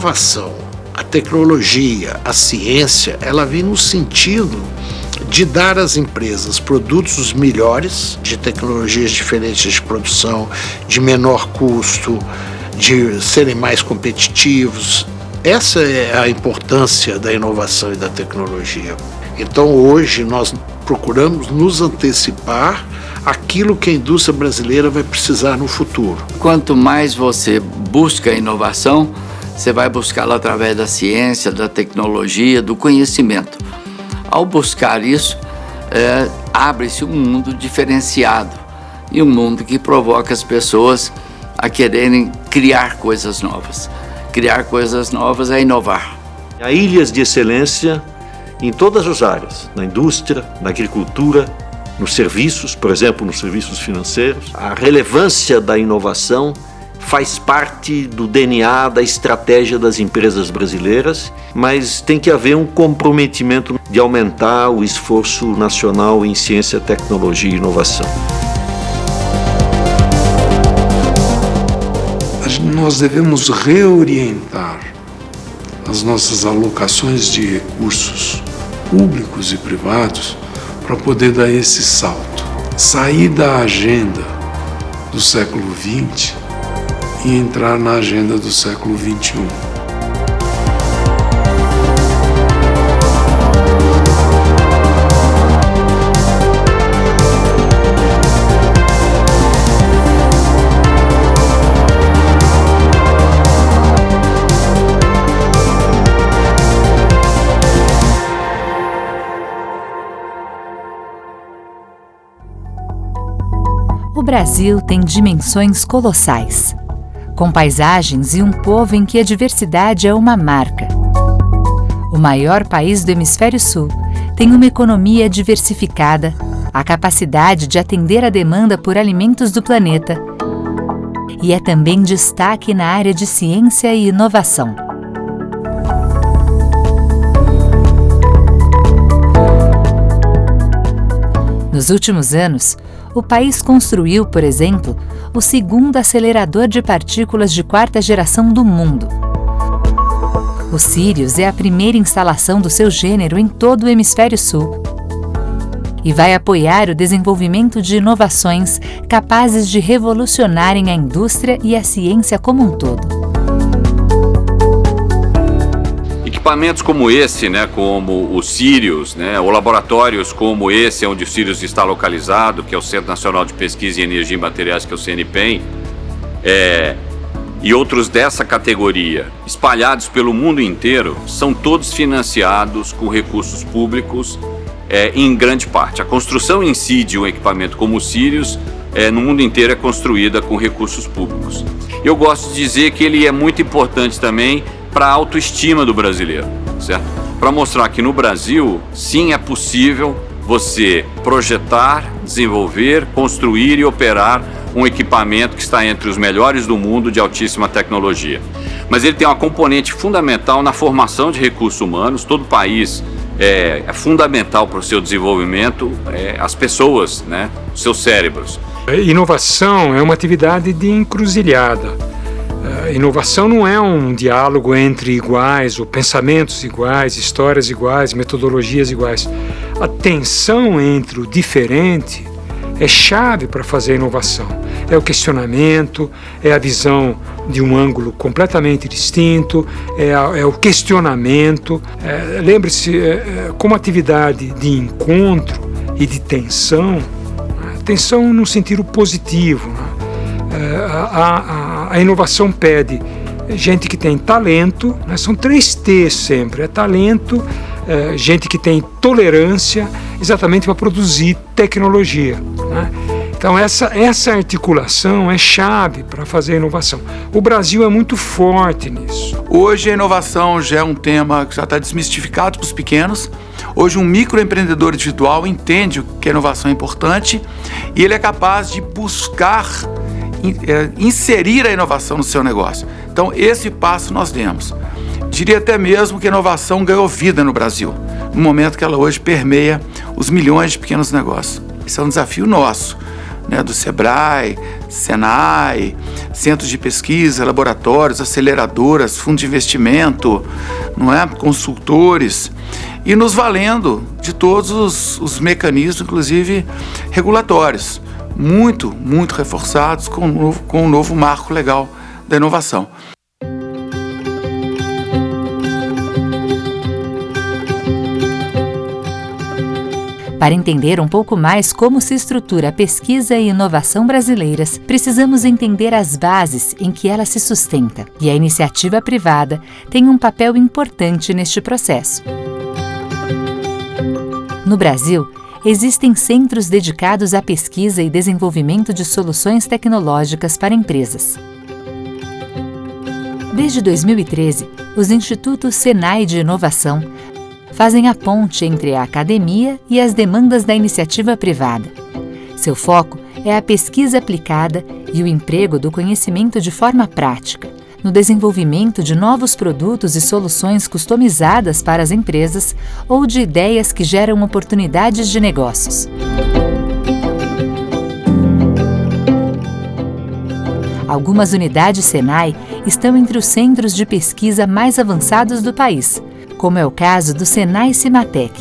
inovação, a tecnologia, a ciência, ela vem no sentido de dar às empresas produtos melhores, de tecnologias diferentes de produção, de menor custo, de serem mais competitivos. Essa é a importância da inovação e da tecnologia. Então hoje nós procuramos nos antecipar aquilo que a indústria brasileira vai precisar no futuro. Quanto mais você busca a inovação, você vai buscá-la através da ciência, da tecnologia, do conhecimento. Ao buscar isso, abre-se um mundo diferenciado e um mundo que provoca as pessoas a quererem criar coisas novas. Criar coisas novas é inovar. Há ilhas de excelência em todas as áreas, na indústria, na agricultura, nos serviços, por exemplo, nos serviços financeiros. A relevância da inovação faz parte do DNA, da estratégia das empresas brasileiras, mas tem que haver um comprometimento de aumentar o esforço nacional em ciência, tecnologia e inovação. Nós devemos reorientar as nossas alocações de recursos públicos e privados para poder dar esse salto, sair da agenda do século XX e entrar na agenda do século XXI. O Brasil tem dimensões colossais, com paisagens e um povo em que a diversidade é uma marca. O maior país do Hemisfério Sul tem uma economia diversificada, a capacidade de atender a demanda por alimentos do planeta e é também destaque na área de ciência e inovação. Nos últimos anos, o país construiu, por exemplo, o segundo acelerador de partículas de quarta geração do mundo. O Sirius é a primeira instalação do seu gênero em todo o Hemisfério Sul e vai apoiar o desenvolvimento de inovações capazes de revolucionarem a indústria e a ciência como um todo. Equipamentos como esse, como o Sirius, ou laboratórios como esse, onde o Sirius está localizado, que é o Centro Nacional de Pesquisa em Energia e Materiais, que é o CNPEM, e outros dessa categoria, espalhados pelo mundo inteiro, são todos financiados com recursos públicos, em grande parte. A construção em si de um equipamento como o Sirius, no mundo inteiro, é construída com recursos públicos. Eu gosto de dizer que ele é muito importante também para a autoestima do brasileiro, certo? Para mostrar que no Brasil, sim, é possível você projetar, desenvolver, construir e operar um equipamento que está entre os melhores do mundo de altíssima tecnologia. Mas ele tem uma componente fundamental na formação de recursos humanos. Todo país é fundamental para o seu desenvolvimento, as pessoas, os seus cérebros. Inovação é uma atividade de encruzilhada. Inovação não é um diálogo entre iguais, ou pensamentos iguais, histórias iguais, metodologias iguais. A tensão entre o diferente é chave para fazer inovação. É o questionamento, é a visão de um ângulo completamente distinto, é o questionamento. Lembre-se, como atividade de encontro e de tensão, tensão no sentido positivo, a inovação pede gente que tem talento, são 3 T's sempre, é talento, gente que tem tolerância, exatamente para produzir tecnologia. Então essa articulação é chave para fazer inovação. O Brasil é muito forte nisso. Hoje a inovação já é um tema que já está desmistificado para os pequenos. Hoje um microempreendedor individual entende que a inovação é importante e ele é capaz de buscar inserir a inovação no seu negócio. Então esse passo nós demos. Diria até mesmo que a inovação ganhou vida no Brasil, no momento que ela hoje permeia os milhões de pequenos negócios. Esse é um desafio nosso, né, do Sebrae, Senai, centros de pesquisa, laboratórios, aceleradoras, fundos de investimento, não é? Consultores, e nos valendo de todos os mecanismos, inclusive regulatórios, muito reforçados com o novo marco legal da inovação. Para entender um pouco mais como se estrutura a pesquisa e inovação brasileiras, precisamos entender as bases em que ela se sustenta, e a iniciativa privada tem um papel importante neste processo. No Brasil, existem centros dedicados à pesquisa e desenvolvimento de soluções tecnológicas para empresas. Desde 2013, os Institutos Senai de Inovação fazem a ponte entre a academia e as demandas da iniciativa privada. Seu foco é a pesquisa aplicada e o emprego do conhecimento de forma prática, no desenvolvimento de novos produtos e soluções customizadas para as empresas ou de ideias que geram oportunidades de negócios. Algumas unidades Senai estão entre os centros de pesquisa mais avançados do país, como é o caso do Senai Cimatec.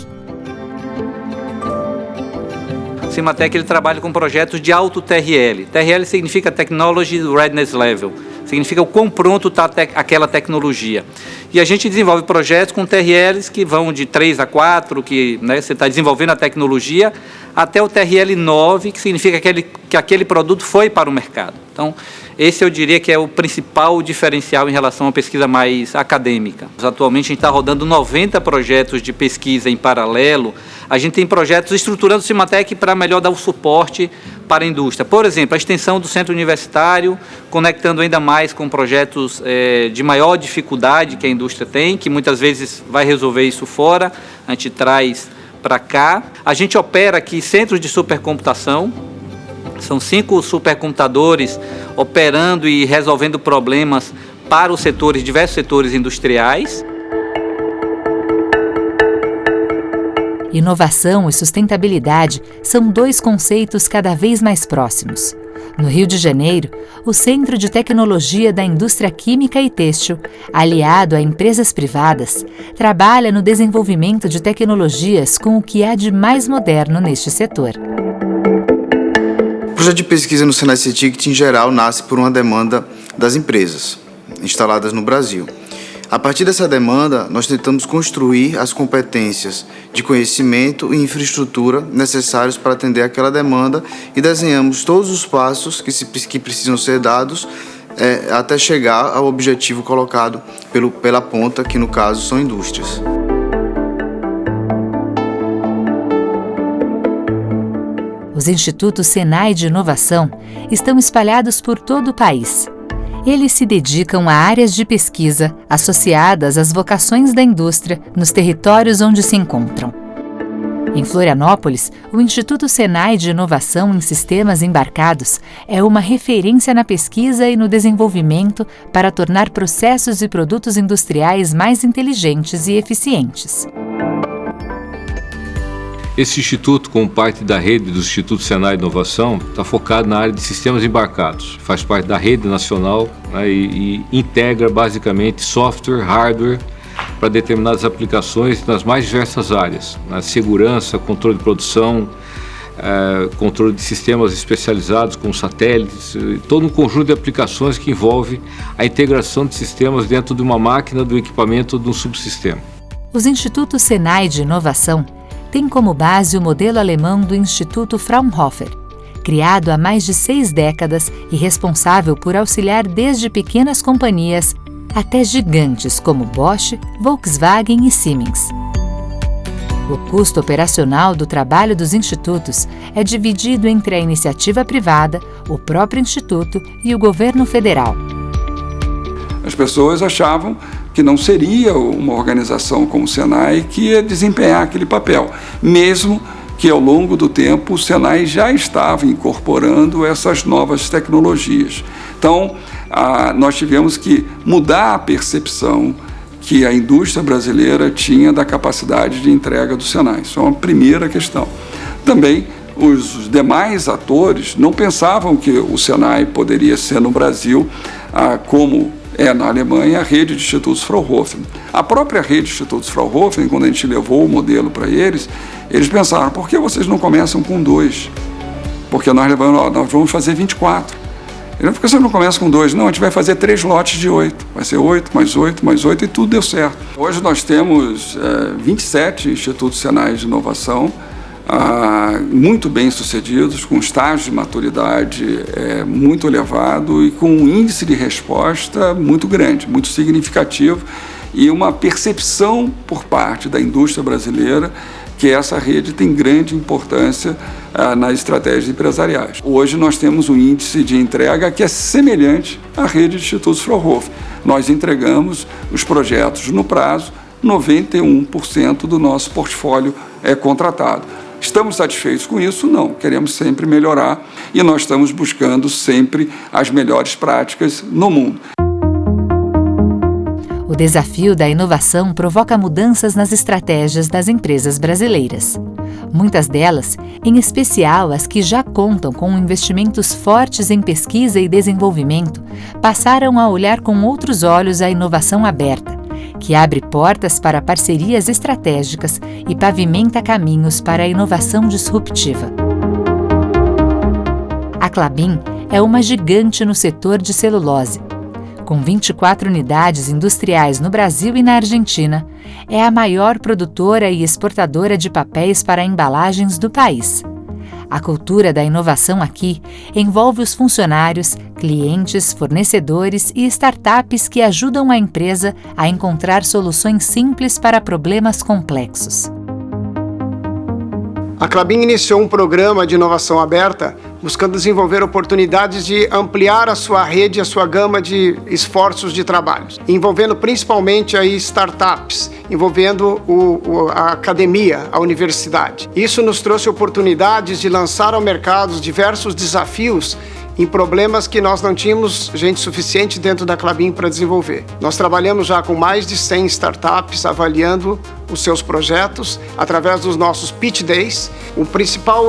O Cimatec ele trabalha com projetos de alto TRL. TRL significa Technology Readiness Level, significa o quão pronto está aquela tecnologia. E a gente desenvolve projetos com TRLs que vão de 3 a 4, que você está desenvolvendo a tecnologia, até o TRL 9, que significa que aquele produto foi para o mercado. Então, esse eu diria que é o principal diferencial em relação à pesquisa mais acadêmica. Atualmente a gente está rodando 90 projetos de pesquisa em paralelo. A gente tem projetos estruturando o Cimatec para melhor dar o suporte para a indústria. Por exemplo, a extensão do centro universitário, conectando ainda mais com projetos de maior dificuldade que a indústria tem, que muitas vezes vai resolver isso fora, a gente traz para cá. A gente opera aqui centros de supercomputação. São 5 supercomputadores operando e resolvendo problemas para os diversos setores industriais. Inovação e sustentabilidade são 2 conceitos cada vez mais próximos. No Rio de Janeiro, o Centro de Tecnologia da Indústria Química e Têxtil, aliado a empresas privadas, trabalha no desenvolvimento de tecnologias com o que há de mais moderno neste setor. O projeto de pesquisa no Senai CETICT, em geral, nasce por uma demanda das empresas instaladas no Brasil. A partir dessa demanda, nós tentamos construir as competências de conhecimento e infraestrutura necessários para atender aquela demanda e desenhamos todos os passos que precisam ser dados até chegar ao objetivo colocado pela ponta, que no caso são indústrias. Os Institutos Senai de Inovação estão espalhados por todo o país. Eles se dedicam a áreas de pesquisa associadas às vocações da indústria nos territórios onde se encontram. Em Florianópolis, o Instituto Senai de Inovação em Sistemas Embarcados é uma referência na pesquisa e no desenvolvimento para tornar processos e produtos industriais mais inteligentes e eficientes. Esse instituto, como parte da rede dos Institutos Senai de Inovação, está focado na área de sistemas embarcados. Faz parte da rede nacional, né, e integra basicamente software, hardware, para determinadas aplicações nas mais diversas áreas. Na segurança, controle de produção, controle de sistemas especializados como satélites, todo um conjunto de aplicações que envolve a integração de sistemas dentro de uma máquina, do equipamento, de um subsistema. Os Institutos Senai de Inovação tem como base o modelo alemão do Instituto Fraunhofer, criado há mais de 6 décadas e responsável por auxiliar desde pequenas companhias até gigantes como Bosch, Volkswagen e Siemens. O custo operacional do trabalho dos institutos é dividido entre a iniciativa privada, o próprio instituto e o governo federal. As pessoas achavam que não seria uma organização como o Senai que ia desempenhar aquele papel, mesmo que ao longo do tempo o Senai já estava incorporando essas novas tecnologias. Então, nós tivemos que mudar a percepção que a indústria brasileira tinha da capacidade de entrega do Senai. Isso é uma primeira questão. Também os demais atores não pensavam que o Senai poderia ser no Brasil, como é na Alemanha, a rede de institutos Fraunhofer. A própria rede de institutos Fraunhofer, quando a gente levou o modelo para eles pensaram, por que vocês não começam com 2? Porque nós vamos fazer 24. Por que vocês não começam com 2? Não, a gente vai fazer 3 lotes de 8. Vai ser 8, mais 8, mais 8 e tudo deu certo. Hoje nós temos 27 institutos Senai de inovação, muito bem sucedidos, com estágio de maturidade muito elevado e com um índice de resposta muito grande, muito significativo e uma percepção por parte da indústria brasileira que essa rede tem grande importância nas estratégias empresariais. Hoje nós temos um índice de entrega que é semelhante à rede de institutos Fraunhofer. Nós entregamos os projetos no prazo, 91% do nosso portfólio é contratado. Estamos satisfeitos com isso? Não. Queremos sempre melhorar e nós estamos buscando sempre as melhores práticas no mundo. O desafio da inovação provoca mudanças nas estratégias das empresas brasileiras. Muitas delas, em especial as que já contam com investimentos fortes em pesquisa e desenvolvimento, passaram a olhar com outros olhos a inovação aberta, que abre portas para parcerias estratégicas e pavimenta caminhos para a inovação disruptiva. A Klabin é uma gigante no setor de celulose. Com 24 unidades industriais no Brasil e na Argentina, é a maior produtora e exportadora de papéis para embalagens do país. A cultura da inovação aqui envolve os funcionários, clientes, fornecedores e startups que ajudam a empresa a encontrar soluções simples para problemas complexos. A Klabin iniciou um programa de inovação aberta buscando desenvolver oportunidades de ampliar a sua rede e a sua gama de esforços de trabalho, envolvendo principalmente aí startups, envolvendo a academia, a universidade. Isso nos trouxe oportunidades de lançar ao mercado diversos desafios em problemas que nós não tínhamos gente suficiente dentro da Klabin para desenvolver. Nós trabalhamos já com mais de 100 startups avaliando os seus projetos através dos nossos Pitch Days. O principal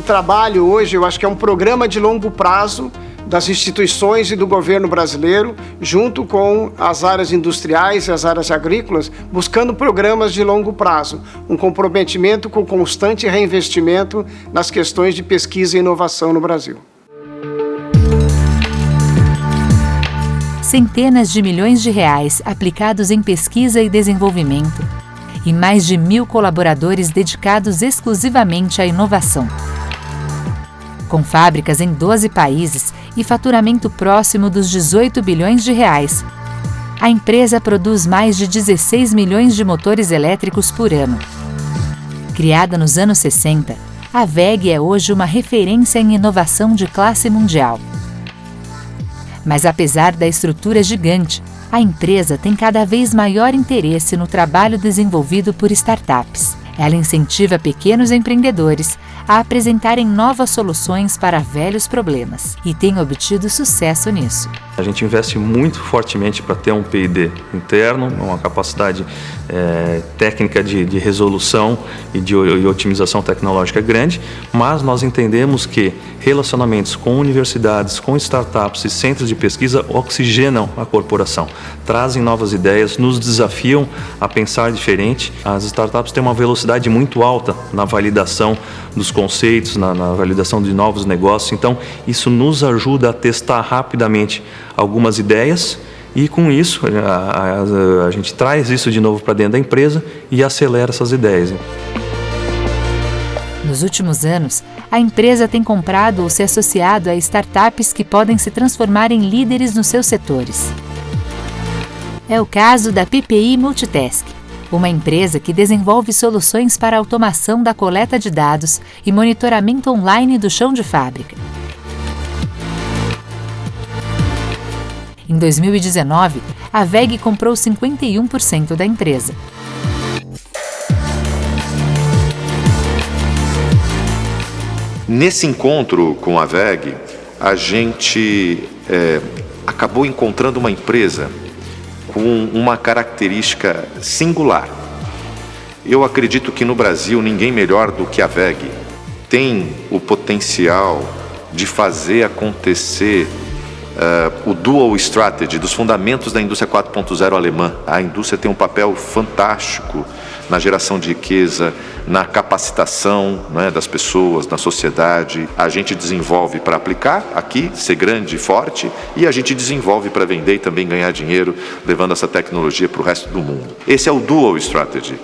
trabalho hoje, eu acho que é um programa de longo prazo das instituições e do governo brasileiro, junto com as áreas industriais e as áreas agrícolas, buscando programas de longo prazo, um comprometimento com constante reinvestimento nas questões de pesquisa e inovação no Brasil. Centenas de milhões de reais aplicados em pesquisa e desenvolvimento e mais de 1.000 colaboradores dedicados exclusivamente à inovação. Com fábricas em 12 países e faturamento próximo dos 18 bilhões de reais, a empresa produz mais de 16 milhões de motores elétricos por ano. Criada nos anos 60, a WEG é hoje uma referência em inovação de classe mundial. Mas apesar da estrutura gigante, a empresa tem cada vez maior interesse no trabalho desenvolvido por startups. Ela incentiva pequenos empreendedores a apresentarem novas soluções para velhos problemas e tem obtido sucesso nisso. A gente investe muito fortemente para ter um P&D interno, uma capacidade técnica de resolução e de otimização tecnológica grande, mas nós entendemos que relacionamentos com universidades, com startups e centros de pesquisa oxigenam a corporação, trazem novas ideias, nos desafiam a pensar diferente. As startups têm uma velocidade muito alta na validação dos conceitos, na validação de novos negócios, então isso nos ajuda a testar rapidamente algumas ideias e com isso a gente traz isso de novo para dentro da empresa e acelera essas ideias. Nos últimos anos, a empresa tem comprado ou se associado a startups que podem se transformar em líderes nos seus setores. É o caso da PPI Multitask, uma empresa que desenvolve soluções para a automação da coleta de dados e monitoramento online do chão de fábrica. Em 2019, a WEG comprou 51% da empresa. Nesse encontro com a WEG, a gente acabou encontrando uma empresa com uma característica singular. Eu acredito que no Brasil ninguém melhor do que a WEG tem o potencial de fazer acontecer o dual strategy, dos fundamentos da indústria 4.0 alemã. A indústria tem um papel fantástico na geração de riqueza, na capacitação, né, das pessoas, na sociedade. A gente desenvolve para aplicar aqui, ser grande e forte, e a gente desenvolve para vender e também ganhar dinheiro, levando essa tecnologia para o resto do mundo. Esse é o dual strategy.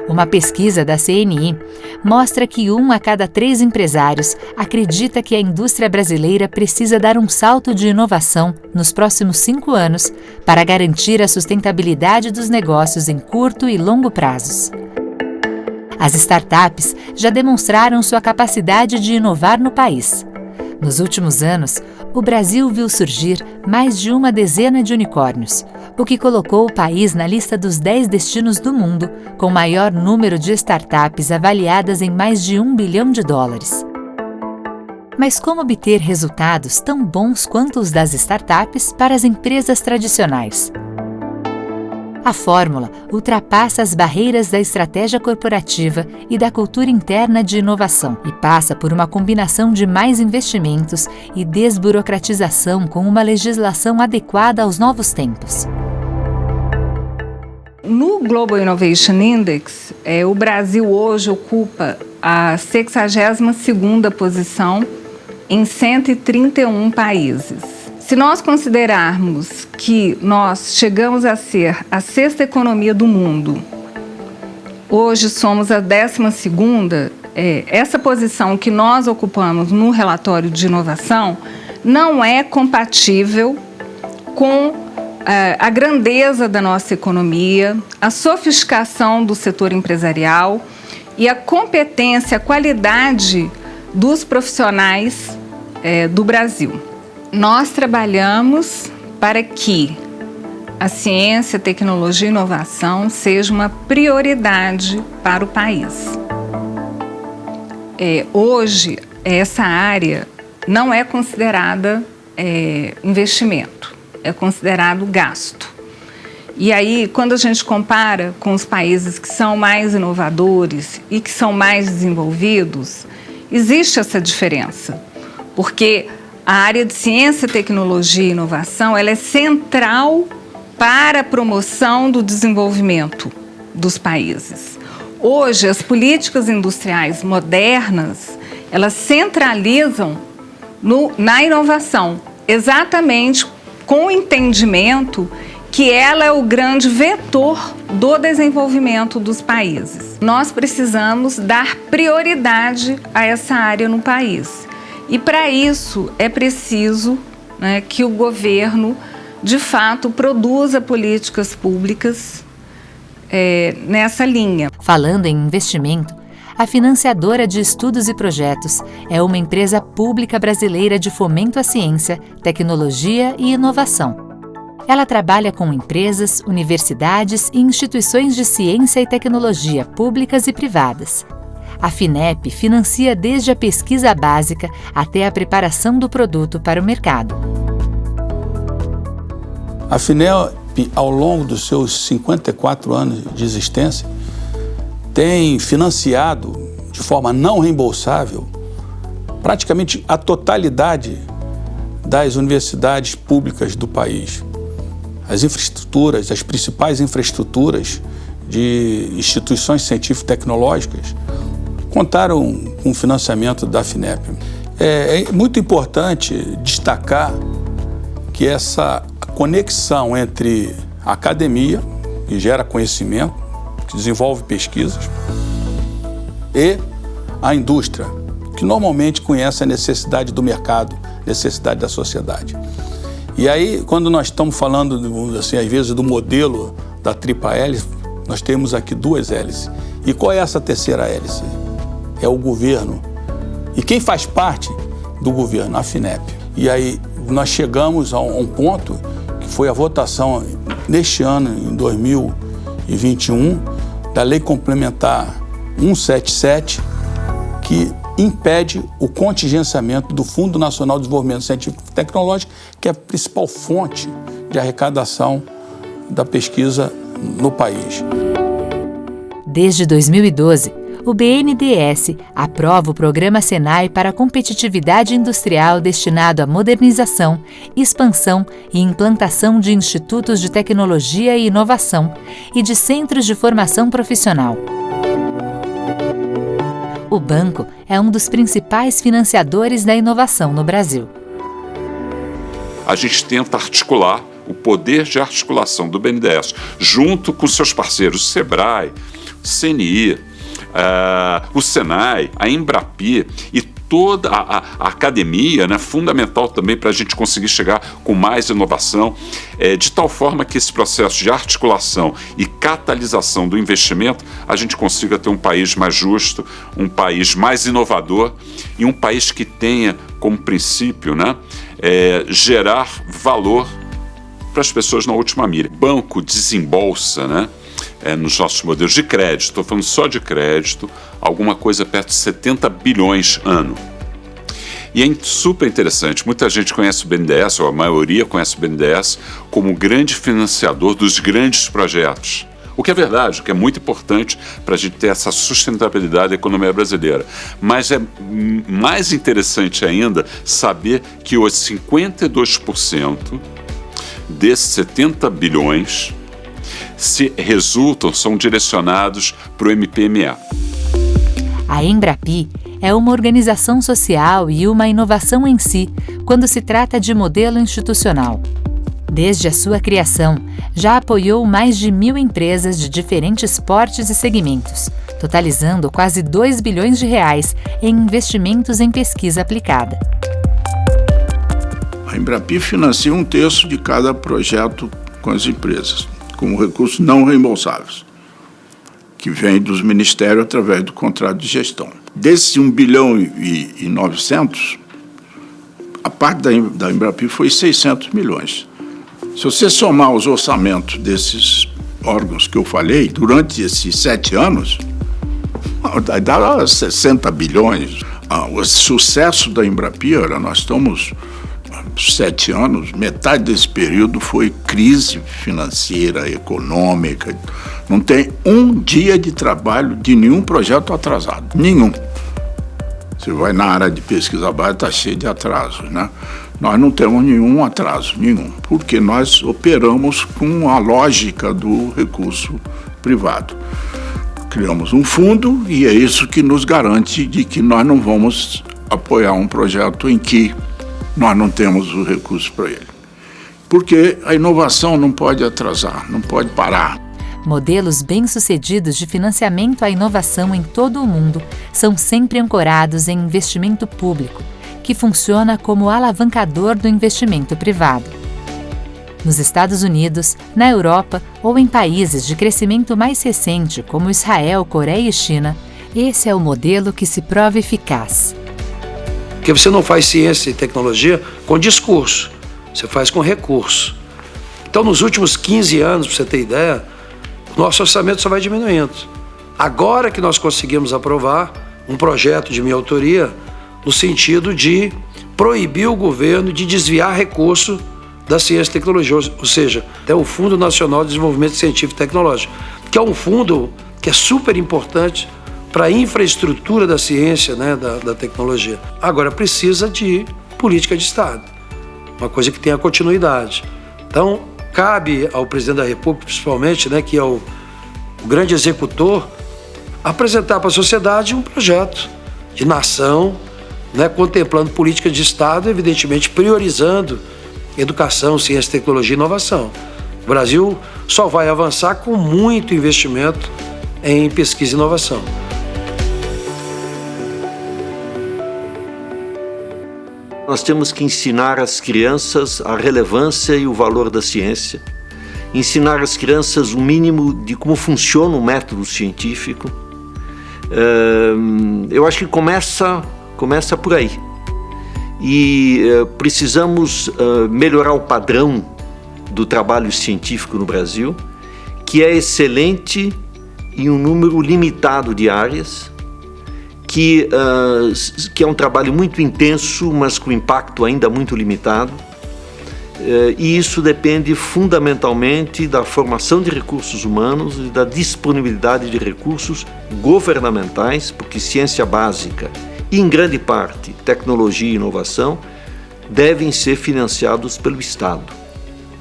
Uma pesquisa da CNI mostra que 1 a cada 3 empresários acredita que a indústria brasileira precisa dar um salto de inovação nos próximos 5 anos para garantir a sustentabilidade dos negócios em curto e longo prazos. As startups já demonstraram sua capacidade de inovar no país. Nos últimos anos, o Brasil viu surgir mais de uma dezena de unicórnios, o que colocou o país na lista dos 10 destinos do mundo com maior número de startups avaliadas em mais de $1 bilhão. Mas como obter resultados tão bons quanto os das startups para as empresas tradicionais? A fórmula ultrapassa as barreiras da estratégia corporativa e da cultura interna de inovação e passa por uma combinação de mais investimentos e desburocratização com uma legislação adequada aos novos tempos. No Global Innovation Index, o Brasil hoje ocupa a 62ª posição em 131 países. Se nós considerarmos que nós chegamos a ser a 6ª economia do mundo, hoje somos a 12ª, essa posição que nós ocupamos no relatório de inovação não é compatível com a grandeza da nossa economia, a sofisticação do setor empresarial e a competência, a qualidade dos profissionais do Brasil. Nós trabalhamos para que a ciência, tecnologia e inovação seja uma prioridade para o país. Hoje, essa área não é considerada investimento, é considerado gasto. E aí, quando a gente compara com os países que são mais inovadores e que são mais desenvolvidos, existe essa diferença, porque a área de ciência, tecnologia e inovação ela é central para a promoção do desenvolvimento dos países. Hoje, as políticas industriais modernas, elas centralizam na inovação, exatamente com o entendimento que ela é o grande vetor do desenvolvimento dos países. Nós precisamos dar prioridade a essa área no país. E para isso é preciso, né, que o governo, de fato, produza políticas públicas nessa linha. Falando em investimento, a Financiadora de Estudos e Projetos é uma empresa pública brasileira de fomento à ciência, tecnologia e inovação. Ela trabalha com empresas, universidades e instituições de ciência e tecnologia públicas e privadas. A FINEP financia desde a pesquisa básica até a preparação do produto para o mercado. A FINEP, ao longo dos seus 54 anos de existência, tem financiado de forma não reembolsável praticamente a totalidade das universidades públicas do país. As infraestruturas, as principais infraestruturas de instituições científico-tecnológicas contaram com o financiamento da FINEP. É muito importante destacar que essa conexão entre a academia, que gera conhecimento, que desenvolve pesquisas, e a indústria, que normalmente conhece a necessidade do mercado, necessidade da sociedade. E aí, quando nós estamos falando, assim, às vezes, do modelo da tripla hélice, nós temos aqui 2 hélices. E qual é essa terceira hélice? É o governo. E quem faz parte do governo? A FINEP. E aí nós chegamos a um ponto que foi a votação neste ano, em 2021, da Lei Complementar 177, que impede o contingenciamento do Fundo Nacional de Desenvolvimento Científico e Tecnológico, que é a principal fonte de arrecadação da pesquisa no país. Desde 2012, o BNDES aprova o Programa Senai para a Competitividade Industrial destinado à modernização, expansão e implantação de institutos de tecnologia e inovação e de centros de formação profissional. O banco é um dos principais financiadores da inovação no Brasil. A gente tenta articular o poder de articulação do BNDES junto com seus parceiros SEBRAE, CNI, o Senai, a Embrapi e toda a academia, né, fundamental também para a gente conseguir chegar com mais inovação, de tal forma que esse processo de articulação e catalisação do investimento, a gente consiga ter um país mais justo, um país mais inovador e um país que tenha como princípio, né, gerar valor para as pessoas na última mira. O banco desembolsa, né, nos nossos modelos de crédito, estou falando só de crédito, alguma coisa perto de 70 bilhões ano. E é super interessante, muita gente conhece o BNDES, ou a maioria conhece o BNDES, como grande financiador dos grandes projetos. O que é verdade, o que é muito importante para a gente ter essa sustentabilidade da economia brasileira. Mas é mais interessante ainda saber que os 52% desses 70 bilhões são direcionados para o MPMA. A Embrapi é uma organização social e uma inovação em si quando se trata de modelo institucional. Desde a sua criação, já apoiou mais de 1.000 empresas de diferentes portes e segmentos, totalizando quase 2 bilhões de reais em investimentos em pesquisa aplicada. A Embrapi financia 1/3 de cada projeto com as empresas, como recursos não reembolsáveis, que vem dos ministérios através do contrato de gestão. Desse 1 bilhão e 900, a parte da Embrapi foi 600 milhões. Se você somar os orçamentos desses órgãos que eu falei, durante esses 7 anos, dá 60 bilhões. O sucesso da Embrapi, nós estamos 7 anos, metade desse período foi crise financeira, econômica. Não tem um dia de trabalho de nenhum projeto atrasado, nenhum. Você vai na área de pesquisa básica, está cheio de atrasos, né? Nós não temos nenhum atraso, nenhum, porque nós operamos com a lógica do recurso privado. Criamos um fundo e é isso que nos garante de que nós não vamos apoiar um projeto em que nós não temos o recurso para ele. Porque a inovação não pode atrasar, não pode parar. Modelos bem-sucedidos de financiamento à inovação em todo o mundo são sempre ancorados em investimento público, que funciona como alavancador do investimento privado. Nos Estados Unidos, na Europa ou em países de crescimento mais recente, como Israel, Coreia e China, esse é o modelo que se prova eficaz. Porque você não faz ciência e tecnologia com discurso, você faz com recurso. Então, nos últimos 15 anos, para você ter ideia, o nosso orçamento só vai diminuindo. Agora que nós conseguimos aprovar um projeto de minha autoria no sentido de proibir o governo de desviar recurso da ciência e tecnologia, ou seja, é o Fundo Nacional de Desenvolvimento Científico e Tecnológico, que é um fundo que é super importante para a infraestrutura da ciência, né, da tecnologia. Agora, precisa de política de Estado, uma coisa que tenha continuidade. Então, cabe ao presidente da República, principalmente, né, que é o grande executor, apresentar para a sociedade um projeto de nação, né, contemplando política de Estado, evidentemente priorizando educação, ciência, tecnologia e inovação. O Brasil só vai avançar com muito investimento em pesquisa e inovação. Nós temos que ensinar às crianças a relevância e o valor da ciência, ensinar às crianças o mínimo de como funciona o método científico. Eu acho que começa por aí. E precisamos melhorar o padrão do trabalho científico no Brasil, que é excelente em um número limitado de áreas, que é um trabalho muito intenso, mas com impacto ainda muito limitado. E isso depende fundamentalmente da formação de recursos humanos e da disponibilidade de recursos governamentais, porque ciência básica e, em grande parte, tecnologia e inovação devem ser financiados pelo Estado.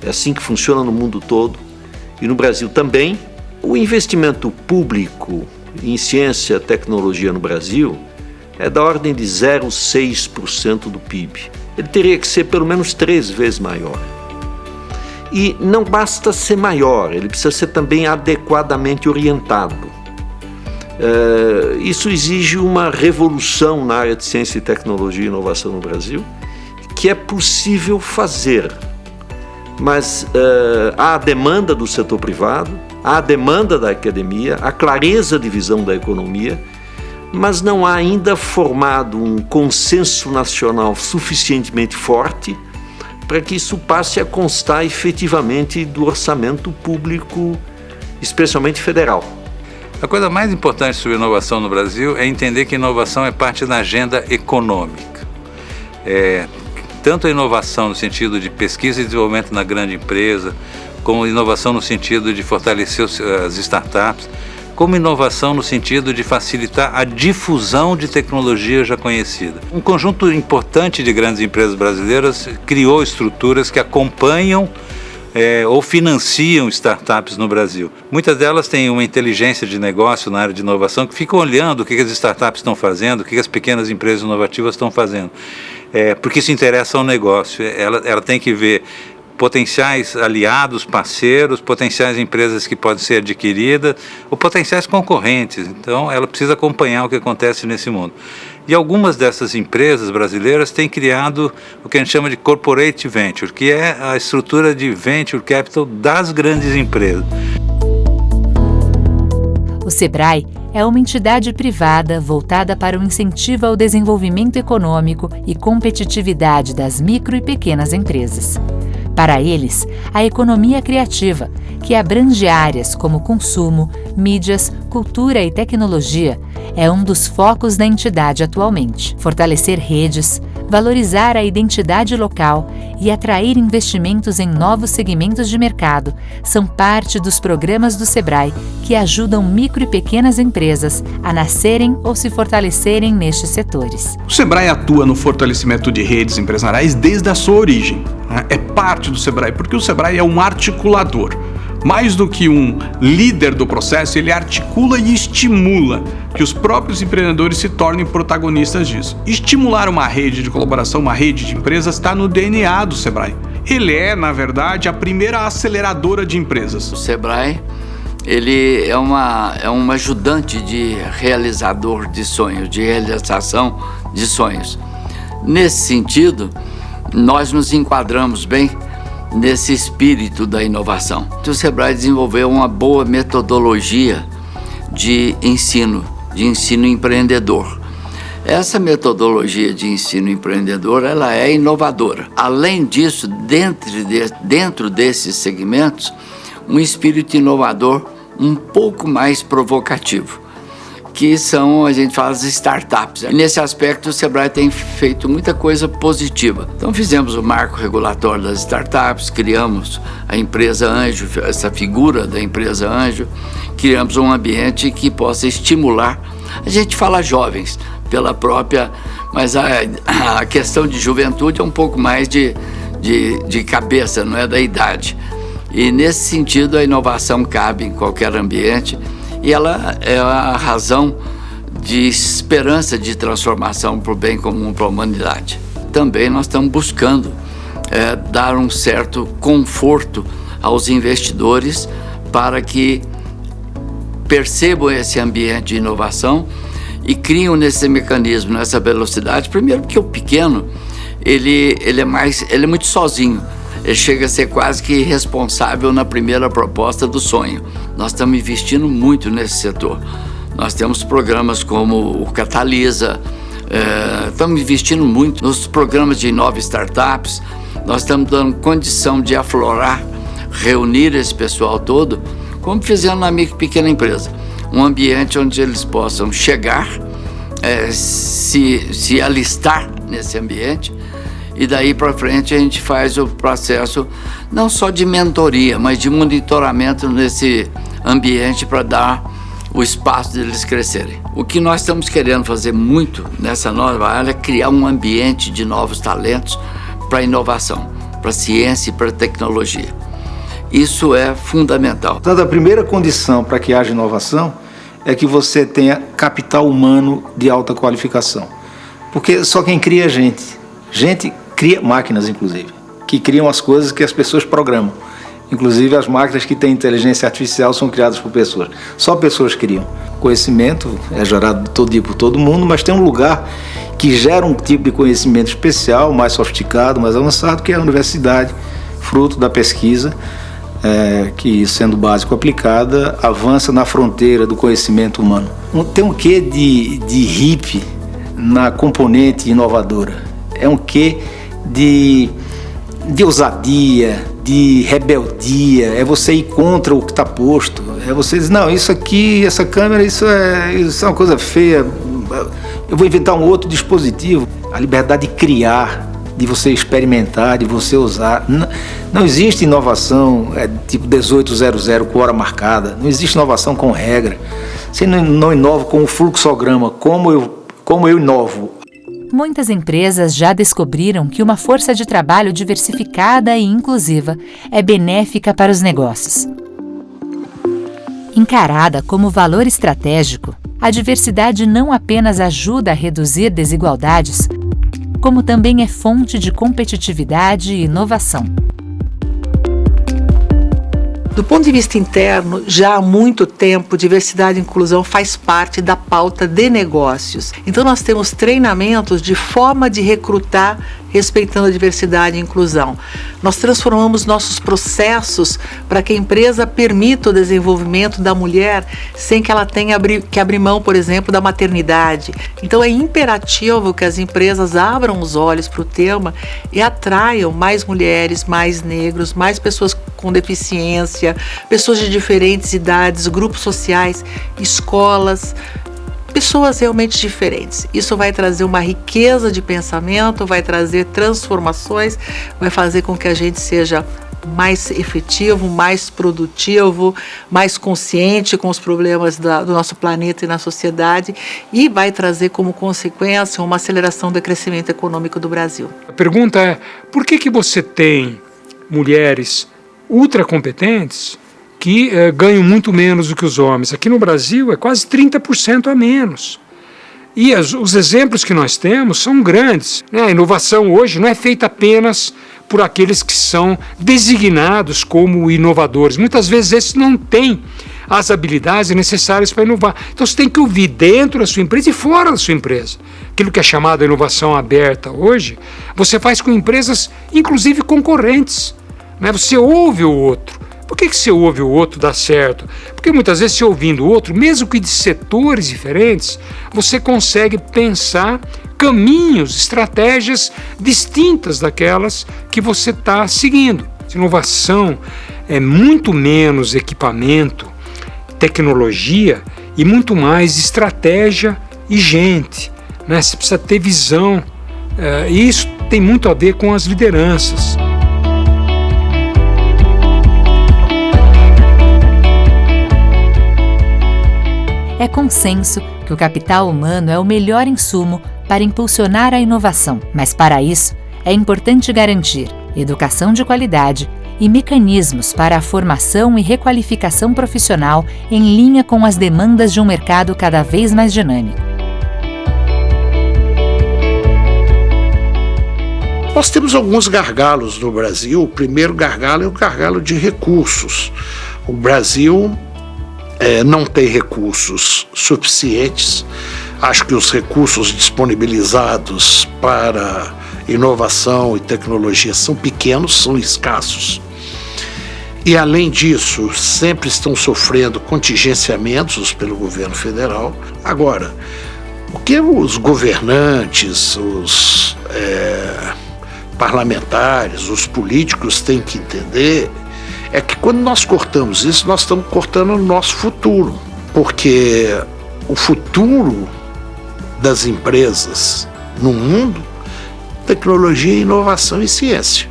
É assim que funciona no mundo todo e no Brasil também. O investimento público em ciência e tecnologia no Brasil é da ordem de 0,6% do PIB. Ele teria que ser pelo menos 3 vezes maior. E não basta ser maior, ele precisa ser também adequadamente orientado. Isso exige uma revolução na área de ciência e tecnologia e inovação no Brasil, que é possível fazer. Mas há a demanda do setor privado, há a demanda da academia, a clareza de visão da economia, mas não há ainda formado um consenso nacional suficientemente forte para que isso passe a constar efetivamente do orçamento público, especialmente federal. A coisa mais importante sobre inovação no Brasil é entender que inovação é parte da agenda econômica. Tanto a inovação no sentido de pesquisa e desenvolvimento na grande empresa, como inovação no sentido de fortalecer as startups, como inovação no sentido de facilitar a difusão de tecnologia já conhecida. Um conjunto importante de grandes empresas brasileiras criou estruturas que acompanham ou financiam startups no Brasil. Muitas delas têm uma inteligência de negócio na área de inovação que ficam olhando o que as startups estão fazendo, o que as pequenas empresas inovativas estão fazendo. Porque isso interessa ao negócio. Ela tem que ver potenciais aliados, parceiros, potenciais empresas que podem ser adquiridas ou potenciais concorrentes. Então, ela precisa acompanhar o que acontece nesse mundo. E algumas dessas empresas brasileiras têm criado o que a gente chama de corporate venture, que é a estrutura de venture capital das grandes empresas. O SEBRAE é uma entidade privada voltada para o incentivo ao desenvolvimento econômico e competitividade das micro e pequenas empresas. Para eles, a economia criativa, que abrange áreas como consumo, mídias, cultura e tecnologia, é um dos focos da entidade atualmente. Fortalecer redes, valorizar a identidade local e atrair investimentos em novos segmentos de mercado são parte dos programas do SEBRAE que ajudam micro e pequenas empresas a nascerem ou se fortalecerem nestes setores. O SEBRAE atua no fortalecimento de redes empresariais desde a sua origem. É parte do SEBRAE, porque o SEBRAE é um articulador. Mais do que um líder do processo, ele articula e estimula que os próprios empreendedores se tornem protagonistas disso. Estimular uma rede de colaboração, uma rede de empresas, está no DNA do SEBRAE. Ele é, na verdade, a primeira aceleradora de empresas. O SEBRAE, ele é um ajudante de realizador de sonhos, de realização de sonhos. Nesse sentido, nós nos enquadramos bem nesse espírito da inovação. O SEBRAE desenvolveu uma boa metodologia de ensino empreendedor. Essa metodologia de ensino empreendedor, ela é inovadora. Além disso, dentro desses segmentos, um espírito inovador um pouco mais provocativo, que são, a gente fala, as startups. E nesse aspecto, o SEBRAE tem feito muita coisa positiva. Então, fizemos o marco regulatório das startups, criamos a empresa Anjo, essa figura da empresa Anjo, criamos um ambiente que possa estimular. A gente fala jovens, pela própria, mas a questão de juventude é um pouco mais de cabeça, não é da idade. E, nesse sentido, a inovação cabe em qualquer ambiente, e ela é a razão de esperança de transformação para o bem comum, para a humanidade. Também nós estamos buscando dar um certo conforto aos investidores para que percebam esse ambiente de inovação e criam nesse mecanismo, nessa velocidade. Primeiro porque o pequeno, ele é muito sozinho. Ele chega a ser quase que responsável na primeira proposta do sonho. Nós estamos investindo muito nesse setor. Nós temos programas como o Catalisa, estamos investindo muito nos programas de Inova Startups. Nós estamos dando condição de aflorar, reunir esse pessoal todo, como fizemos na micro e pequena empresa. Um ambiente onde eles possam chegar, se alistar nesse ambiente E daí para frente a gente faz o processo não só de mentoria, mas de monitoramento nesse ambiente para dar o espaço deles crescerem. O que nós estamos querendo fazer muito nessa nova área é criar um ambiente de novos talentos para inovação, para ciência e para tecnologia. Isso é fundamental. Portanto, a primeira condição para que haja inovação é que você tenha capital humano de alta qualificação. Porque só quem cria é gente. Gente cria máquinas, inclusive, que criam as coisas que as pessoas programam. Inclusive, as máquinas que têm inteligência artificial são criadas por pessoas. Só pessoas criam. Conhecimento é gerado de todo dia por todo mundo, mas tem um lugar que gera um tipo de conhecimento especial, mais sofisticado, mais avançado, que é a universidade, fruto da pesquisa, que, sendo básico aplicada, avança na fronteira do conhecimento humano. Tem um quê de hippie na componente inovadora. É um quê de ousadia, de rebeldia, é você ir contra o que está posto, é você dizer, não, isso aqui, essa câmera, isso é uma coisa feia, eu vou inventar um outro dispositivo. A liberdade de criar, de você experimentar, de você usar. Não existe inovação tipo 1800 com hora marcada, não existe inovação com regra. Você não inova com o fluxograma, como eu inovo. Muitas empresas já descobriram que uma força de trabalho diversificada e inclusiva é benéfica para os negócios. Encarada como valor estratégico, a diversidade não apenas ajuda a reduzir desigualdades, como também é fonte de competitividade e inovação. Do ponto de vista interno, já há muito tempo, diversidade e inclusão faz parte da pauta de negócios. Então, nós temos treinamentos de forma de recrutar respeitando a diversidade e inclusão. Nós transformamos nossos processos para que a empresa permita o desenvolvimento da mulher sem que ela tenha que abrir mão, por exemplo, da maternidade. Então, é imperativo que as empresas abram os olhos para o tema e atraiam mais mulheres, mais negros, mais pessoas com deficiência, pessoas de diferentes idades, grupos sociais, escolas, pessoas realmente diferentes. Isso vai trazer uma riqueza de pensamento, vai trazer transformações, vai fazer com que a gente seja mais efetivo, mais produtivo, mais consciente com os problemas do nosso planeta e na sociedade, e vai trazer como consequência uma aceleração do crescimento econômico do Brasil. A pergunta é, por que você tem mulheres ultra competentes que ganham muito menos do que os homens? Aqui no Brasil é quase 30% a menos. E os exemplos que nós temos são grandes, né? A inovação hoje não é feita apenas por aqueles que são designados como inovadores. Muitas vezes esses não têm as habilidades necessárias para inovar. Então você tem que ouvir dentro da sua empresa e fora da sua empresa. Aquilo que é chamado de inovação aberta hoje, você faz com empresas, inclusive concorrentes, né? Você ouve o outro. Por que você ouve o outro dar certo? Porque muitas vezes, se ouvindo o outro, mesmo que de setores diferentes, você consegue pensar caminhos, estratégias distintas daquelas que você está seguindo. Inovação é muito menos equipamento, tecnologia e muito mais estratégia e gente, né? Você precisa ter visão. E isso tem muito a ver com as lideranças. É consenso que o capital humano é o melhor insumo para impulsionar a inovação, mas para isso é importante garantir educação de qualidade e mecanismos para a formação e requalificação profissional em linha com as demandas de um mercado cada vez mais dinâmico. Nós temos alguns gargalos no Brasil. O primeiro gargalo é o gargalo de recursos. O Brasil não tem recursos suficientes. Acho que os recursos disponibilizados para inovação e tecnologia são pequenos, são escassos. E, além disso, sempre estão sofrendo contingenciamentos pelo governo federal. Agora, o que os governantes, os parlamentares, os políticos têm que entender é que quando nós cortamos isso, nós estamos cortando o nosso futuro, porque o futuro das empresas no mundo tecnologia, inovação e ciência.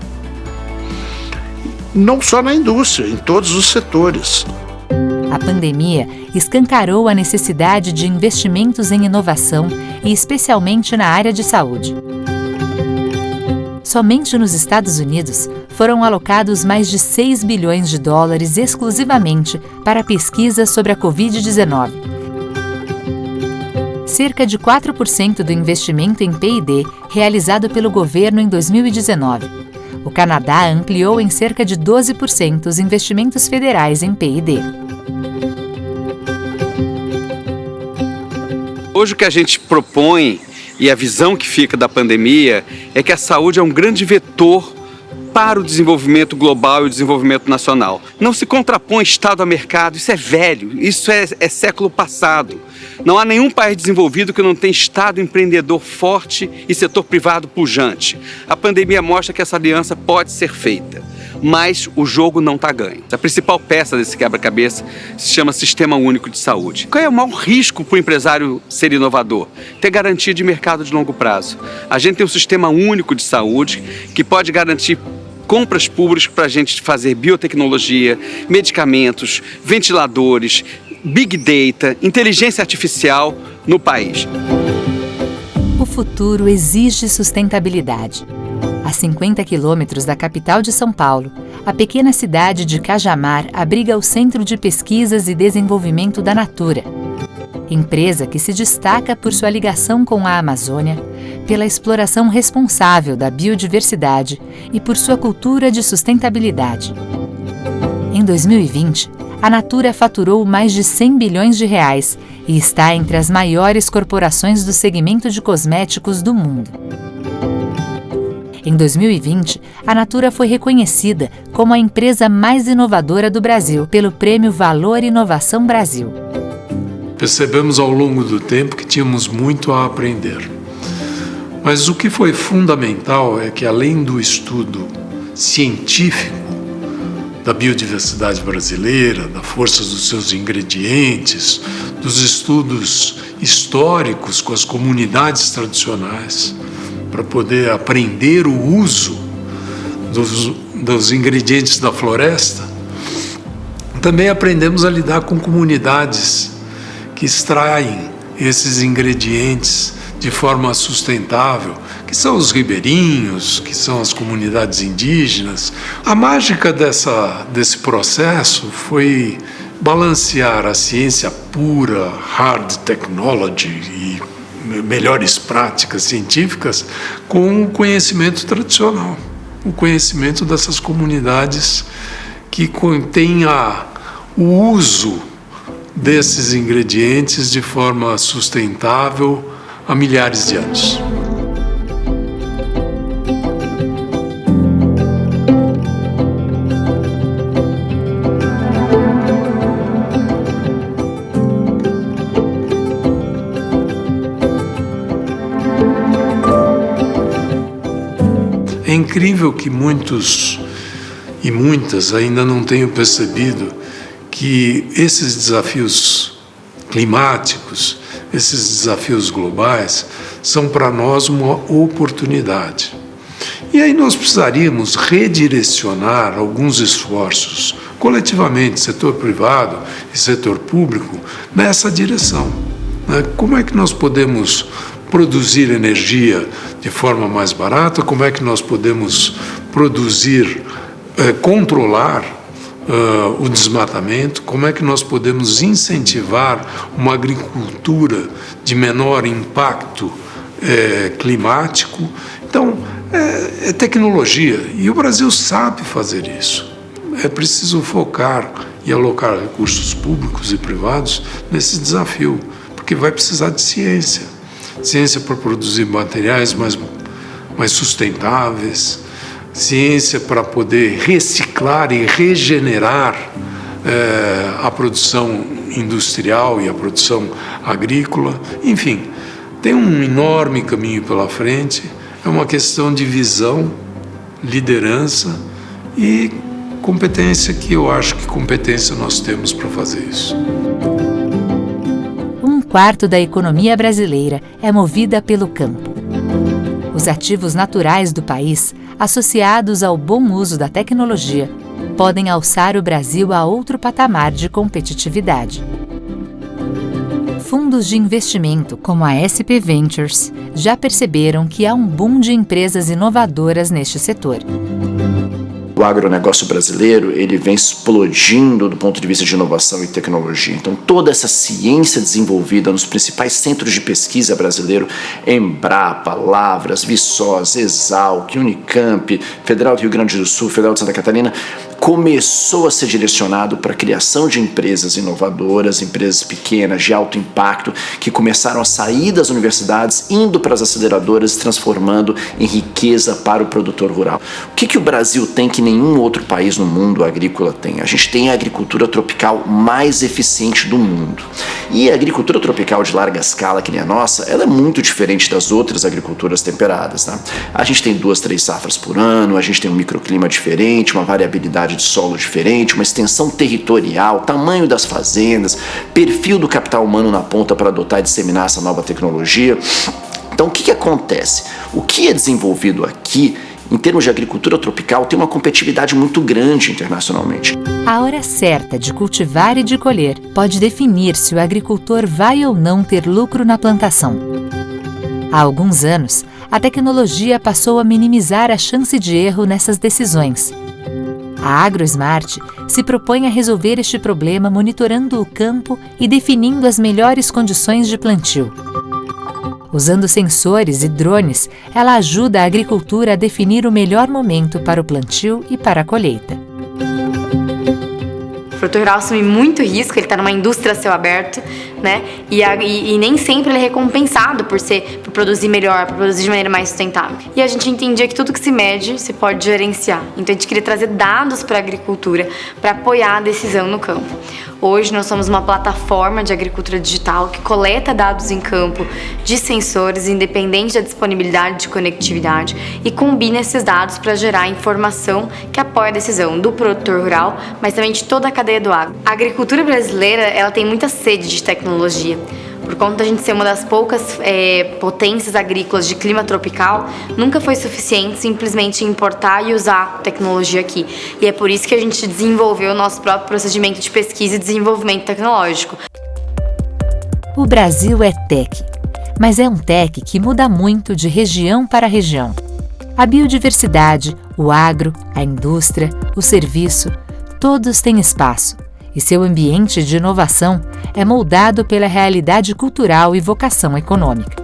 Não só na indústria, em todos os setores. A pandemia escancarou a necessidade de investimentos em inovação e especialmente na área de saúde. Somente nos Estados Unidos foram alocados mais de 6 bilhões de dólares exclusivamente para pesquisa sobre a Covid-19. Cerca de 4% do investimento em P&D realizado pelo governo em 2019. O Canadá ampliou em cerca de 12% os investimentos federais em P&D. Hoje o que a gente propõe e a visão que fica da pandemia é que a saúde é um grande vetor para o desenvolvimento global e o desenvolvimento nacional. Não se contrapõe Estado a mercado, isso é velho, isso é século passado. Não há nenhum país desenvolvido que não tenha Estado empreendedor forte e setor privado pujante. A pandemia mostra que essa aliança pode ser feita, mas o jogo não está ganho. A principal peça desse quebra-cabeça se chama Sistema Único de Saúde. Qual é o maior risco para o empresário ser inovador? Ter garantia de mercado de longo prazo. A gente tem um Sistema Único de Saúde que pode garantir compras públicas para a gente fazer biotecnologia, medicamentos, ventiladores, Big Data, inteligência artificial no país. O futuro exige sustentabilidade. A 50 quilômetros da capital de São Paulo, a pequena cidade de Cajamar abriga o Centro de Pesquisas e Desenvolvimento da Natura, empresa que se destaca por sua ligação com a Amazônia, pela exploração responsável da biodiversidade e por sua cultura de sustentabilidade. Em 2020, a Natura faturou mais de 100 bilhões de reais e está entre as maiores corporações do segmento de cosméticos do mundo. Em 2020, a Natura foi reconhecida como a empresa mais inovadora do Brasil pelo Prêmio Valor Inovação Brasil. Percebemos ao longo do tempo que tínhamos muito a aprender. Mas o que foi fundamental é que, além do estudo científico da biodiversidade brasileira, da força dos seus ingredientes, dos estudos históricos com as comunidades tradicionais, para poder aprender o uso dos ingredientes da floresta, também aprendemos a lidar com comunidades que extraem esses ingredientes de forma sustentável, que são os ribeirinhos, que são as comunidades indígenas. A mágica desse processo foi balancear a ciência pura, hard technology e melhores práticas científicas com o conhecimento tradicional, o conhecimento dessas comunidades que contêm o uso desses ingredientes de forma sustentável há milhares de anos. É incrível que muitos e muitas ainda não tenham percebido que esses desafios climáticos, esses desafios globais, são para nós uma oportunidade. E aí nós precisaríamos redirecionar alguns esforços, coletivamente, setor privado e setor público, nessa direção. Como é que nós podemos produzir energia de forma mais barata? Como é que nós podemos controlar o desmatamento? Como é que nós podemos incentivar uma agricultura de menor impacto climático? Então, é tecnologia, e o Brasil sabe fazer isso. É preciso focar e alocar recursos públicos e privados nesse desafio, porque vai precisar de ciência. Ciência para produzir materiais mais sustentáveis, ciência para poder reciclar e regenerar a produção industrial e a produção agrícola. Enfim, tem um enorme caminho pela frente. É uma questão de visão, liderança e competência, que eu acho que competência nós temos para fazer isso. 1/4 da economia brasileira é movida pelo campo. Os ativos naturais do país, associados ao bom uso da tecnologia, podem alçar o Brasil a outro patamar de competitividade. Fundos de investimento, como a SP Ventures, já perceberam que há um boom de empresas inovadoras neste setor. O agronegócio brasileiro, ele vem explodindo do ponto de vista de inovação e tecnologia. Então, toda essa ciência desenvolvida nos principais centros de pesquisa brasileiro, Embrapa, Lavras, Viçosa, Exalc, Unicamp, Federal do Rio Grande do Sul, Federal de Santa Catarina, começou a ser direcionado para a criação de empresas inovadoras, empresas pequenas, de alto impacto, que começaram a sair das universidades, indo para as aceleradoras, transformando em riqueza para o produtor rural. O que o Brasil tem que nenhum outro país no mundo agrícola tem? A gente tem a agricultura tropical mais eficiente do mundo. E a agricultura tropical de larga escala, que nem a nossa, ela é muito diferente das outras agriculturas temperadas, né? A gente tem 2, 3 safras por ano, a gente tem um microclima diferente, uma variabilidade de solo diferente, uma extensão territorial, tamanho das fazendas, perfil do capital humano na ponta para adotar e disseminar essa nova tecnologia. Então, o que acontece? O que é desenvolvido aqui, em termos de agricultura tropical, tem uma competitividade muito grande internacionalmente. A hora certa de cultivar e de colher pode definir se o agricultor vai ou não ter lucro na plantação. Há alguns anos, a tecnologia passou a minimizar a chance de erro nessas decisões. A AgroSmart se propõe a resolver este problema monitorando o campo e definindo as melhores condições de plantio. Usando sensores e drones, ela ajuda a agricultura a definir o melhor momento para o plantio e para a colheita. O produtor rural assume muito risco, ele está numa indústria a céu aberto, né? E nem sempre ele é recompensado por produzir melhor, por produzir de maneira mais sustentável. E a gente entendia que tudo que se mede, se pode gerenciar. Então a gente queria trazer dados para a agricultura, para apoiar a decisão no campo. Hoje nós somos uma plataforma de agricultura digital que coleta dados em campo de sensores, independente da disponibilidade de conectividade, e combina esses dados para gerar informação que apoia a decisão do produtor rural, mas também de toda a cadeia do agro. A agricultura brasileira, ela tem muita sede de tecnologia. Por conta da gente ser uma das poucas potências agrícolas de clima tropical, nunca foi suficiente simplesmente importar e usar tecnologia aqui. E é por isso que a gente desenvolveu o nosso próprio procedimento de pesquisa e desenvolvimento tecnológico. O Brasil é tech, mas é um tech que muda muito de região para região. A biodiversidade, o agro, a indústria, o serviço, todos têm espaço. E seu ambiente de inovação é moldado pela realidade cultural e vocação econômica.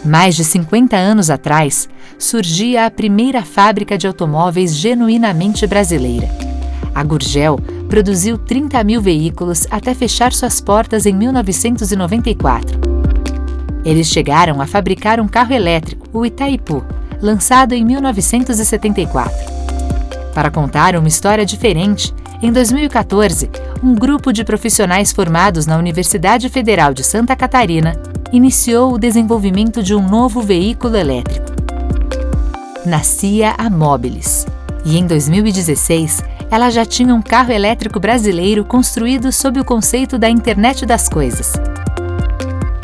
Mais de 50 anos atrás, surgia a primeira fábrica de automóveis genuinamente brasileira. A Gurgel produziu 30 mil veículos até fechar suas portas em 1994. Eles chegaram a fabricar um carro elétrico, o Itaipu, lançado em 1974. Para contar uma história diferente, em 2014, um grupo de profissionais formados na Universidade Federal de Santa Catarina iniciou o desenvolvimento de um novo veículo elétrico. Nascia a Mobilis, e em 2016, ela já tinha um carro elétrico brasileiro construído sob o conceito da Internet das Coisas.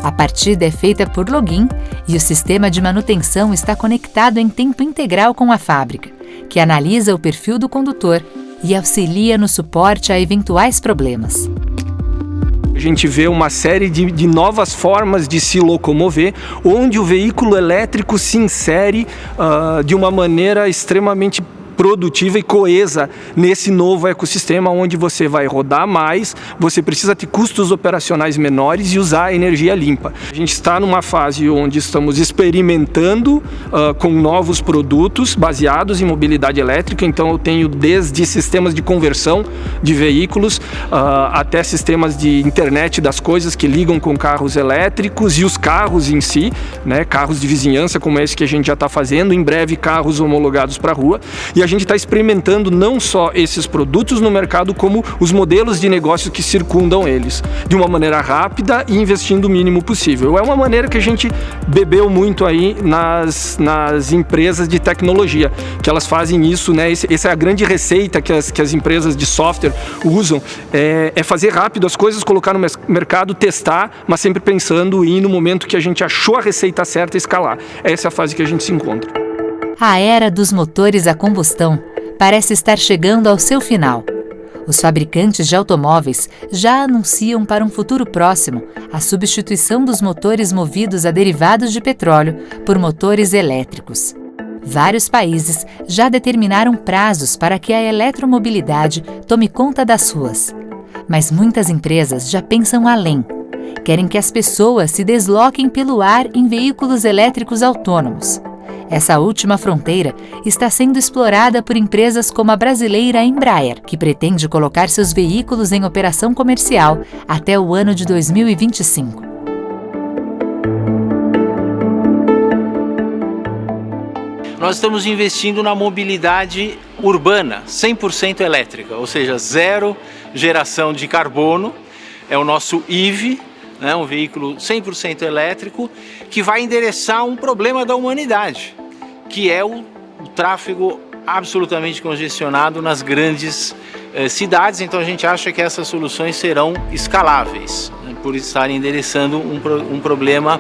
A partida é feita por login e o sistema de manutenção está conectado em tempo integral com a fábrica, que analisa o perfil do condutor e auxilia no suporte a eventuais problemas. A gente vê uma série de novas formas de se locomover, onde o veículo elétrico se insere de uma maneira extremamente produtiva e coesa nesse novo ecossistema, onde você vai rodar mais, você precisa ter custos operacionais menores e usar energia limpa. A gente está numa fase onde estamos experimentando com novos produtos baseados em mobilidade elétrica, então eu tenho desde sistemas de conversão de veículos até sistemas de internet das coisas que ligam com carros elétricos e os carros em si, né, carros de vizinhança como esse que a gente já está fazendo, em breve carros homologados para a rua. E a gente está experimentando não só esses produtos no mercado, como os modelos de negócio que circundam eles, de uma maneira rápida e investindo o mínimo possível. É uma maneira que a gente bebeu muito aí nas empresas de tecnologia, que elas fazem isso, né? Essa é a grande receita que as empresas de software usam, é fazer rápido as coisas, colocar no mercado, testar, mas sempre pensando em, no momento que a gente achou a receita certa, escalar. Essa é a fase que a gente se encontra. A era dos motores a combustão parece estar chegando ao seu final. Os fabricantes de automóveis já anunciam para um futuro próximo a substituição dos motores movidos a derivados de petróleo por motores elétricos. Vários países já determinaram prazos para que a eletromobilidade tome conta das ruas. Mas muitas empresas já pensam além. Querem que as pessoas se desloquem pelo ar em veículos elétricos autônomos. Essa última fronteira está sendo explorada por empresas como a brasileira Embraer, que pretende colocar seus veículos em operação comercial até o ano de 2025. Nós estamos investindo na mobilidade urbana, 100% elétrica, ou seja, zero geração de carbono. É o nosso EV, né, um veículo 100% elétrico, que vai endereçar um problema da humanidade, que é o tráfego absolutamente congestionado nas grandes cidades. Então a gente acha que essas soluções serão escaláveis, né, por estarem endereçando um problema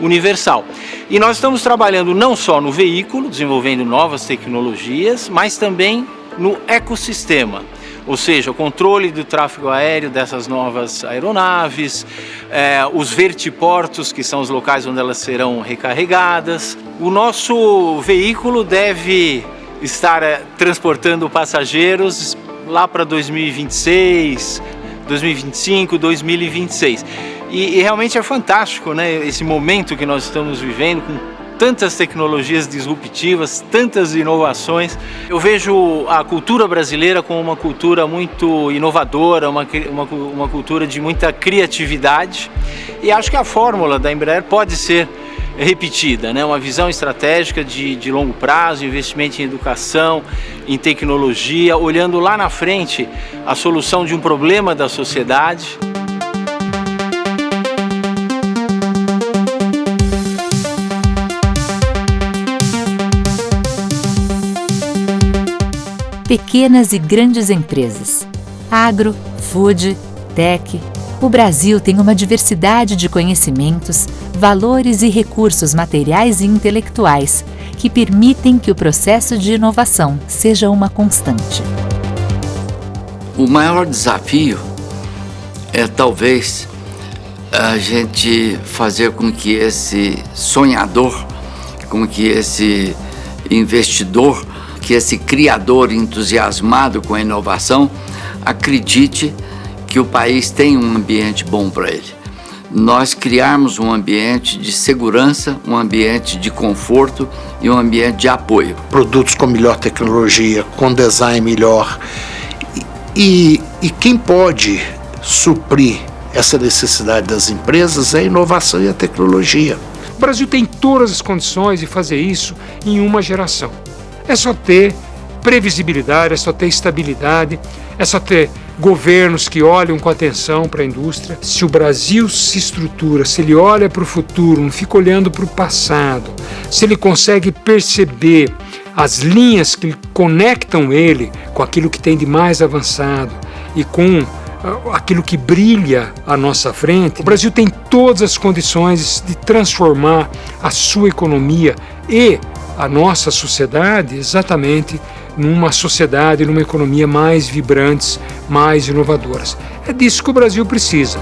universal. E nós estamos trabalhando não só no veículo, desenvolvendo novas tecnologias, mas também no ecossistema. Ou seja, o controle do tráfego aéreo dessas novas aeronaves, os vertiportos, que são os locais onde elas serão recarregadas. O nosso veículo deve estar transportando passageiros lá para 2026, 2025, 2026. E realmente é fantástico, né, esse momento que nós estamos vivendo, com tantas tecnologias disruptivas, tantas inovações. Eu vejo a cultura brasileira como uma cultura muito inovadora, uma cultura de muita criatividade, e acho que a fórmula da Embraer pode ser repetida, né? Uma visão estratégica de longo prazo, investimento em educação, em tecnologia, olhando lá na frente a solução de um problema da sociedade. Pequenas e grandes empresas, agro, food, tech. O Brasil tem uma diversidade de conhecimentos, valores e recursos materiais e intelectuais que permitem que o processo de inovação seja uma constante. O maior desafio é talvez a gente fazer com que esse sonhador, com que esse investidor, que esse criador entusiasmado com a inovação acredite que o país tem um ambiente bom para ele. Nós criarmos um ambiente de segurança, um ambiente de conforto e um ambiente de apoio. Produtos com melhor tecnologia, com design melhor. E quem pode suprir essa necessidade das empresas é a inovação e a tecnologia. O Brasil tem todas as condições de fazer isso em uma geração. É só ter previsibilidade, é só ter estabilidade, é só ter governos que olham com atenção para a indústria. Se o Brasil se estrutura, se ele olha para o futuro, não fica olhando para o passado, se ele consegue perceber as linhas que conectam ele com aquilo que tem de mais avançado e com aquilo que brilha à nossa frente, o Brasil tem todas as condições de transformar a sua economia e a nossa sociedade exatamente numa sociedade, numa economia mais vibrantes, mais inovadoras. É disso que o Brasil precisa.